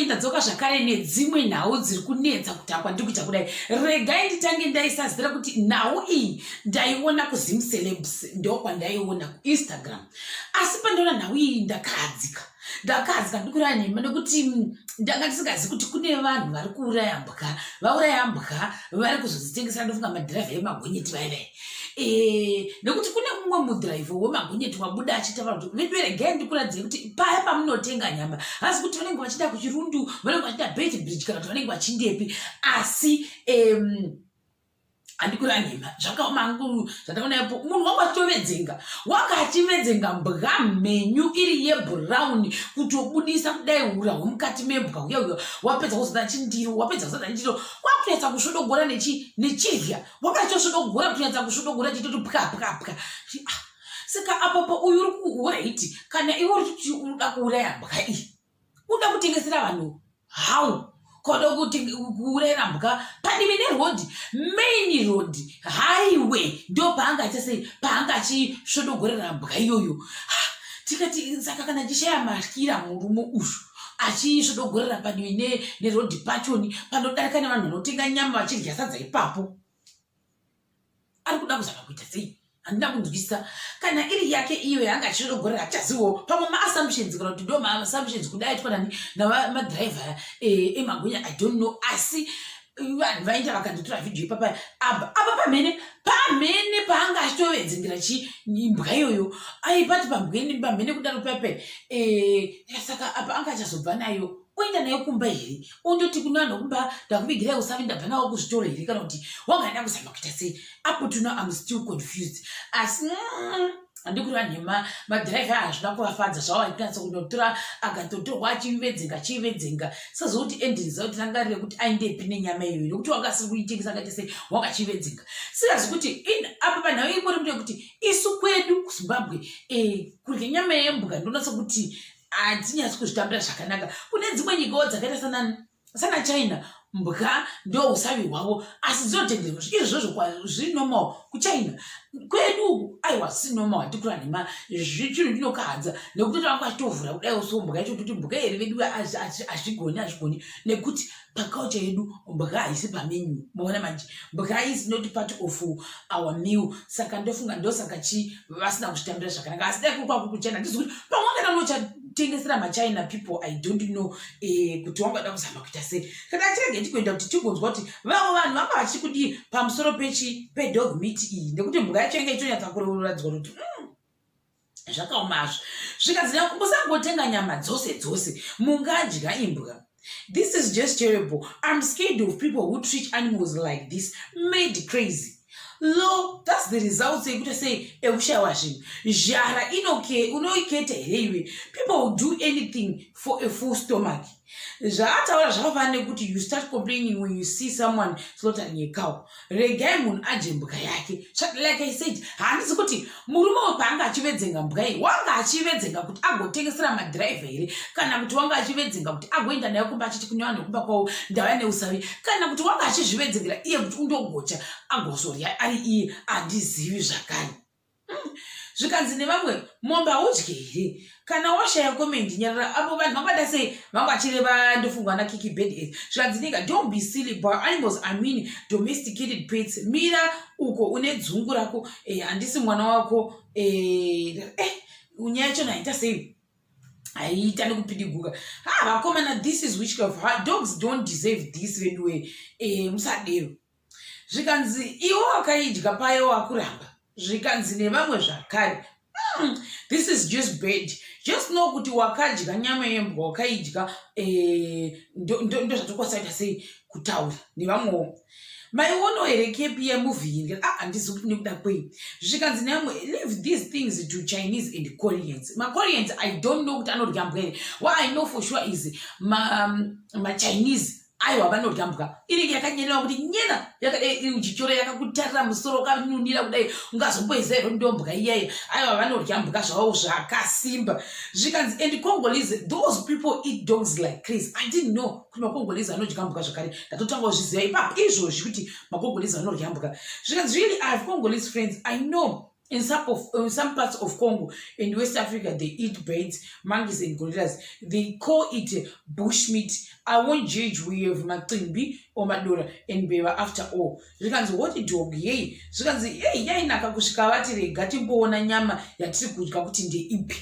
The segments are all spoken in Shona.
kuenda dzoka zvakare nedzimwe nhau dziri kunetsa kutakwa ndikuita kudai. Regai nditange ndaisazira kuti nhau iyi ndaiona kuZim Celebs, ndokwandaiona kuInstagram. Asi pandaona nhau iyi ndakahadzika ndikuraya nhema nekuti ndanga ndisingazivi kuti kune vanhu vari kuuraya mbwa, vauraya mbwa vari kuzodzitengesera ndofunga madhiraivha emagonyeti vaivai. Nekuti kune mumwe mudhiraivha wemagonyeti wabuda achitaura kuti veduregai ndikuradzei kuti paya pamunotenga nyama hasi kuti vanenge vachida kuchirundu, vanenge vachida Beit Bridge kana kuti vanenge vachindepi. Asi andikuraya nhema zvakaoma hangu zvandakaonapo munhu wanga achivedzenga mbwa mhenyu iri yebhurauni kutobudisa kudai hura hwemukati membwa uya wapedza kuzadza chindiro kwakunyatsa kusvodogora nechidya wakachosvodogora kunyatsa kusvodogora chitoti pwa. Saka apapo uyu uri kuhura iti kana iwe uri kuti unoda kuuraya mbwa iyi unoda kutengesera vanhu hau koda kuti kuurayira mbwa padivi nerodhi, main road, highway, ndo paanga achisvodogorera mbwa iyoyo. Tikati saka kana chishaya matyira murume uyu achisvodogorera padivi nerodhi pachoni panodarika nevanhu vanotenga nyama vachidya sadza ipapo, ari kuda kuzama kuita sei? Handina kunzwisisa. Kana iri yake iyo yanga achisvodogorera achazivo pamwe maassumptions kana kuti ndo maassumptions kudai twanani namadhiraivha emagonya I don't know. Asi vanhu vaita vakanditora vhidhiyo ipapa apa pamhene paanga achitovedzengira mbwa iyoyo aipati pamhene kudaro pepe. Saka apa anga achazobva nayo oenda nayo kumba here, ondoti kuna vanhu kumba ndakuvigirai usavi ndabva nawo kuzvitoro here kana kuti wanga nda kuzama kuita sei. Up to now I'm still confused. Asi handikureva nhema madhiraivha hazvina kuvafadza zvavo aikanatsa kundotora akatotorwa achivedzenga sazokuti endiriza kuti rangarire kuti aindepi nenyama iyoyo nekuti wanga asiri kuitengesa akaita sei wanga achivedzenga. Sikazi kuti apa panhau ipori muto kuti isu kwedu kuZimbabwe kurya nyama yembwa ndonatsa kuti hatinyatsi kuzvitambira zvakanaka. Kune dzimwe nyikawo dzakaita sana China mbwa ndo usavi hwavo, asi dzinotenderwa izvozvo zviri normal kuChina. Kwedu aiwa si normal. Handikura nhema chinhu ndinokahadza nekuti vanga achitovhura kudai uso mbwa yacho kuti mbwa here vedu hazvigoni nekuti paculture yedu mbwa haisi pamenyu. Maona manje mbwa is not part of our meal. Saka ndofunga ndosaka vasina kuzvitambira zvakanaka. Asi dai kurikwa kuChina ndizi kuti pamwe wangada tengesera maChina people I don't know kuti wangada kuzama kuita sei. Kana tirege tikuenda kuti tigonzwa kuti vamwe vanhu vanga vachikudii pamusoro pedog meat iyi nekuti mbwa yacho inge ichonyatsa kuradzwa kuti zvakaomazvo. Zvikazina musangotenga nyama dzose mungadya imbwa. This is just terrible. I'm scared of people who treat animals like this, made crazy. Lo, that's the result sekuti sei ekushayiwa zvinhu. Zhara unoiketa here iwe. People will do anything for a full stomach. Zvataura zvakafanana nekuti you start complaining when you see someone slaughtering a cow. Regai munhu adye mbwa yake. Like I said, handisi kuti murume paanga achivedzenga mbwa iyi wanga achivedzenga kuti agotengesera madhiraivha here kana kuti wanga achivedzenga kuti agoenda nayo kumba achiti kune vanhu kumba kwavo ndauya neusavi kana kuti wanga achizvivedzengira iye kuti undogocha agozorya ari iye handizivi zvakare. Zvikanzi nevamwe mombe haudye here kana washaya comment nyarara apo vanhu vangada sei vanga vachireva ndofungwa naKiki Bed. Zvikanzi nyika don't be silly but animals I mean domesticated pets. Mira uko une dzungu rako handisi mwana wako unyaya yacho naita sei aiita nekupidiguka. Vakomana this is witchcraft. Dogs don't deserve this anyway. Musadero. Zvikanzi iwo wakaidya paye wakuramba. Zvikanzi nevamwe zvakare. This is just bad. Just know kuti wakadya nyama yembwa wakaidya ndo zvatokwasaita sei kutaura nevamwewo. Maiono here kepi yemuvhiri handisi kuti nekuda kwei. Zvikanzi nevamwe leave these things to Chinese and Koreans. MaKoreans I don't know kuti anorya mbwa here. What I know for sure is ma-Chinese aiwa vanorya mbwa. Inenge yakanyerera kuti nyena yakadai uchichora yakakutarira musoro kanunira kudai ungazomboizairo ndo mbwa iyayo. Aiwa vanorya mbwa zvavo zvakasimba. Zvikanzi and Congolese those people eat dogs like crazy. I didn't know kuti maKongolese anodya mbwa zvakare. Ndatotanga kuzviziva ipapo izvozvi kuti maKongolese vanorya mbwa. Zvikanzi really I have Congolese friends I know in some parts of Congo and West Africa, they eat birds, monkeys, and gorillas. They call it bushmeat. I won't judge we have Matimbi or Madura and Beva after all. You can say, what a dog, yay. So you can say, yay, Nakakushikawati, Gatimbo, Nanyama, Yatsikukakutin impi.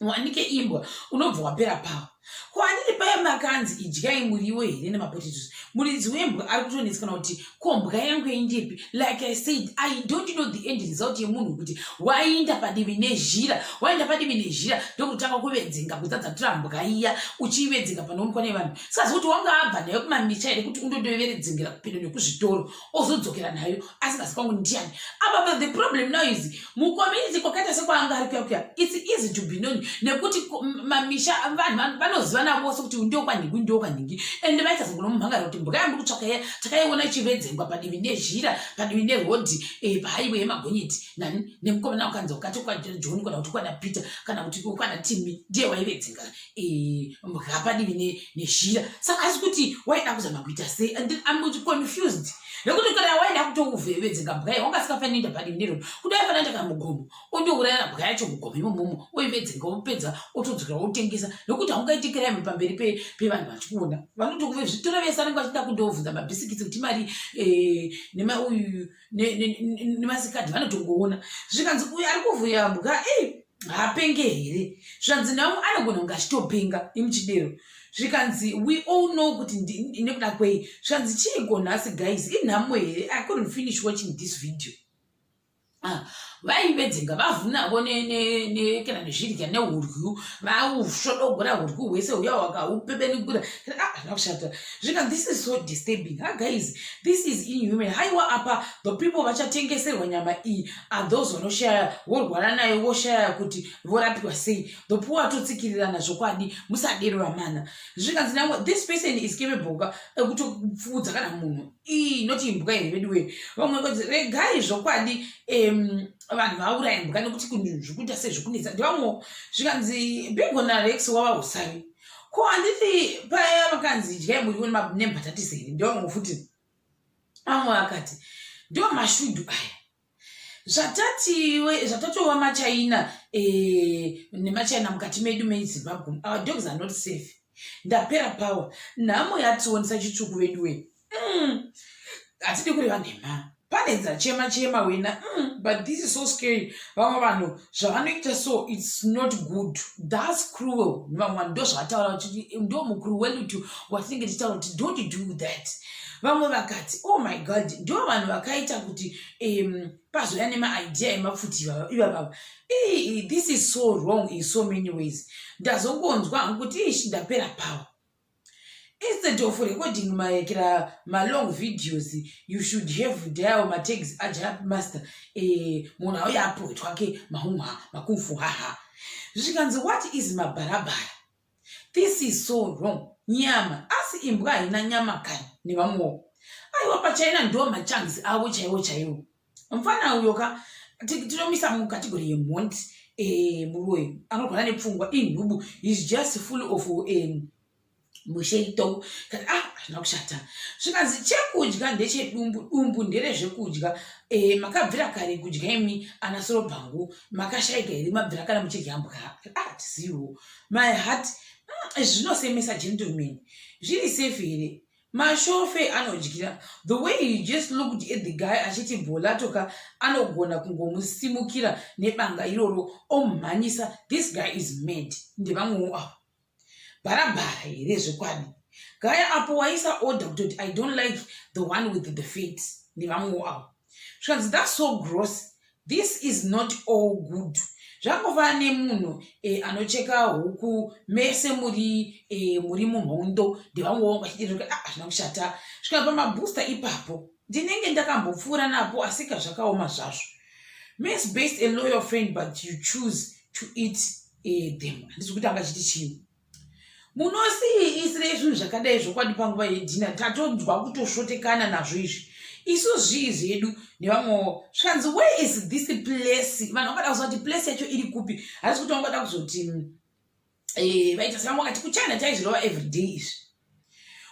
Wanike imbwa, unobva wapera pawa. Kwandiri paya makanzi idyai muriwo here nemapotatoes. Muridzi wembwa ari kutonetsana kuti ko mbwa yangu yendepi. Like I said, I don't know the end result yemunhu kuti waenda padivi nezhira, waenda padivi nezhira ndokutanga kuvedzenga kudzadzatura mbwa iya uchiivedzenga panoonekwa nevanhu. Sikazi kuti wanga abva nayo kumamisha here kuti undodoveredzengera kupinda nekuzvitoro ozodzokera nayo asingazi kwangu ndiani. Apa the problem now is mucommunity kwakaita sekwaanga ari kuya it's easy to be known nekuti mamisha vanhu vanozivana vose kuti ndokwaningi ndokwaningi ende vaita sekunomumhangara kuti mbwa yangu kutsvaka takaiona ichivedzengwa padivi nezhira padivi nerodhi pahighway yemagonyeti nani nemukomana wakanzi wakati kwaJohn kana kuti kwana Peter kana kuti kwana Timmy ndiye waivedzenga mbwa padivi nezhira. Saka asi kuti waida kuzama kuita sei and I'm confused. Nekuti kana waida kutokuvedzenga mbwa wanga sikafanira kuenda padivi nerodhi kuti aifanira kuenda kana mugomo ondourayira mbwa yacho mugomo imomo oivedzenga opedza otodzokera otengesa nekuti haungaiti crime pamberi pevanhu vachikuona vanoti kuve zvitoro vese vanenge vachida kundobvunza mabhisikitsi kuti mari nemauyu nemasikadhi vanotongoona zvikanzi uyu ari kuvhuya mbwa haapenge here zvanzi namo anogona kunge achitopenga imuchidero zvikanzi we all know kuti nekuda kwei zvanzi chiiko nhasi guys inhamo here. I couldn't finish watching this video. Vaivedzenga vavhunavo kana nezvirya neuryu vausvodogora uryu hwese huya wakaupebenigura zvinakushata zvika. This is so disturbing. Guys, this is inhuman. Haiwa apa the people vachatengeserwa nyama iyi are those vanoshaya vorwara nayo voshaya kuti vorapiwa sei. The poor atotsikirirana zvokwadi musadero ramana zvikanzi namo this person is capable ekutopfuudza kana munhu noti imbwa here veduwe vamwe kuti regai zvokwadi vanhu vauraya mbwa nekuti zvikuita sezvikunetsa ndivamwe zvikanzi Bigona Rex wava usavi ko handiti paya vakanzi idyai muriwo nembatatisi here ndivamwe futi vamwe vakati ndiwo mashudu aya zvatatova machaina nemachaina mukati medu meZimbabwe. Our dogs are not safe. Ndapera power nhamo yationesa chitsvuku veduwe hatidi kureva nhema panedza chema wena but this is so scary. Vamwe vanhu zvavanoita so it's not good. That's cruel. Vamwe vanhu ndo zvavataura kuti ndo mucruelty watinenge tichitaura kuti don't do that. Vamwe vakati oh my god ndo vanhu vakaita kuti pazoya nemaidea emapfuti ivavava. This is so wrong in so many ways. Ndazongonzwa hangu kuti ndapera power. Instead of recording my long videos, you should have dial my tags aja master munhu auya apoetwa ke mahumha makufu haha. Zvikanzi what is mabarabara? This is so wrong. Nyama asi imbwa haina nyama kani nevamwewo aiwa pachaina ndo machanzi avo chaiwo. Mfana uyoka tinomisa mukategori yemhonti muroyo anorwara nepfungwa inhubu is just full of musheito kati zvina kushata. Zvikanzi chekudya ndechedumbu nderezvekudya makabvira kare kudya imi ana sorobhangu makashayika here mabvira kana muchidya mbwa tizivo my heart zvinosemesa gentlemen. Zviri safe here mashofe anodyira the way he just looked at the guy achiti bhola toka anogona kungomusimukira nebanga iroro omumhanyisa. This guy is mad. Ndevamwewo avo barabara here zvekwadi. Gaya apo waisa order kutoti I don't like the one with the feet. Ndevamwewo avo zvikanzi that's so gross. This is not all good. Zvakofana nemunhu anocheka huku mese muri mumhondo ndevamwewo vachidirika zvina kushata. Zvikabva mabooster ipapo ndinenge ndakambopfuura napo asika zvakaoma zvazvo. Miss based a loyal friend but you choose to eat them. Handisi kuti angachiti chii. Munosiisire zvinhu zvakadai zvokwadi panguva yedhina tatodwa kutoshotekana nazvo izvi isu zvii zvedu nevamwewo. Zvikanzi where is this place? Vanhu vangada kuzva kuti place yacho iri kupi. Hatisi kuti vangada kuzoti vaita sevamwe vakati kuchina chaizvirova everyday izvi.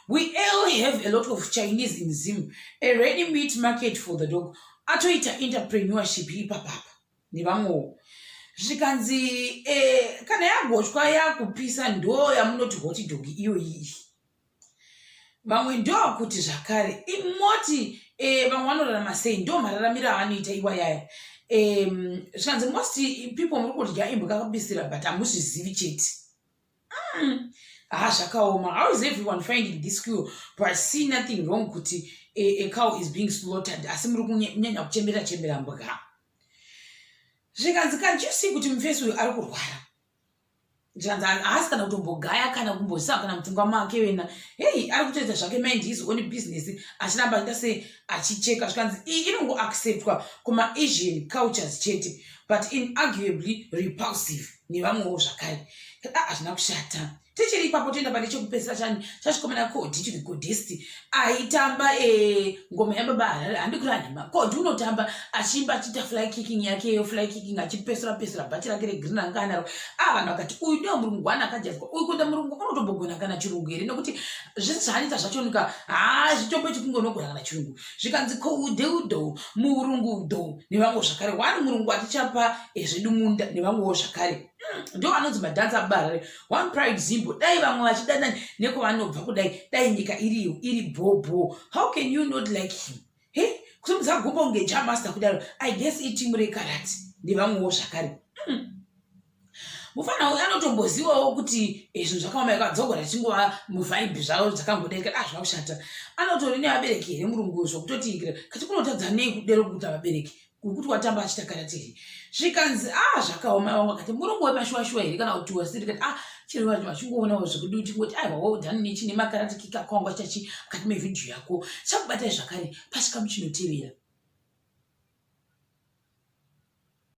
We all have a lot of Chinese in Zim, a ready meat market for the dog. atoita entrepreneurship ipapapa nevamwewo. Zvikanzi kana yagotywa yakupisa ndo yamunoti hoti dog iyo iyi. Vamwe ndo kuti zvakare imoti vamwe vanorarama sei ndo mararamiro avanoita iwa yaya. Zvikanzi most people muri kudya imbwa kakabisira but hamuzvizivi chete. Zvakaoma. How is everyone finding this skill but see nothing wrong kuti a cow is being slaughtered asi muri kunyanya kuchembera mbwa. Zvikanzi can't you see kuti mufesi uyu ari kurwara. Zvikanzi haasi kana kutombogaya kana kumbosisa kana mutunga make wena. Hey, ari kutoita zvake mind his own business achiramba kuita se achicheka. Zvikanzi inongo acceptwa kuma Asian cultures chete but inarguably repulsive nevamwewo zvakare. Hazvina kushata. Tichiri ipapo toenda pane chekupedzisa chani chasvikomana Kodhi to the Goddess aitamba ngoma yababa Harare handikuranyima. Kodhi unotamba achimba achiita fly kicking yake fly kicking achipesura bhachi rake regreen anga anaro. Vanhu vakati uyu ndiwo murungu wanakajadzwa uyu kuenda murungu unotombogona kana chirungu here nekuti zvese zvaanoita zvachonika zvitombo chikungonogona kana chirungu. Zvikanzi koudheudo murungu dho nevamwe zvakare. Wani murungu atichapa zvedu munda nevamwewo zvakare. Ndo vanonzi madhanza abarare. One Pride Zimbo dai vamwe vachidana nekovanobva kudai dai nyika iri bobo. How can you not like him? Hey, kuti muzagomba unge jamaster kudaro I guess itimu rekarati nevamwewo zvakare. Mufana uyu anotomboziwawo kuti zvinhu zvakaoma yakadzogora chingova muvhaibhi zvavo dzakangodaika zvaushata. Anotori nevabereki here murungu zvokutotiikira kati kunotadza nei kudero kuita vabereki kuti watamba achita karateri. Zvikanzi zvakaoma vamwe kati murungu wemashuwa here kana kuti wasiri kati chiri vanhu vachingoonawo zvekuti chingoti aiwa dhani nechine makarati kika kwangwa chachi mukati mevhidhiyo yako chakubatai zvakare pasvika muchinotevera.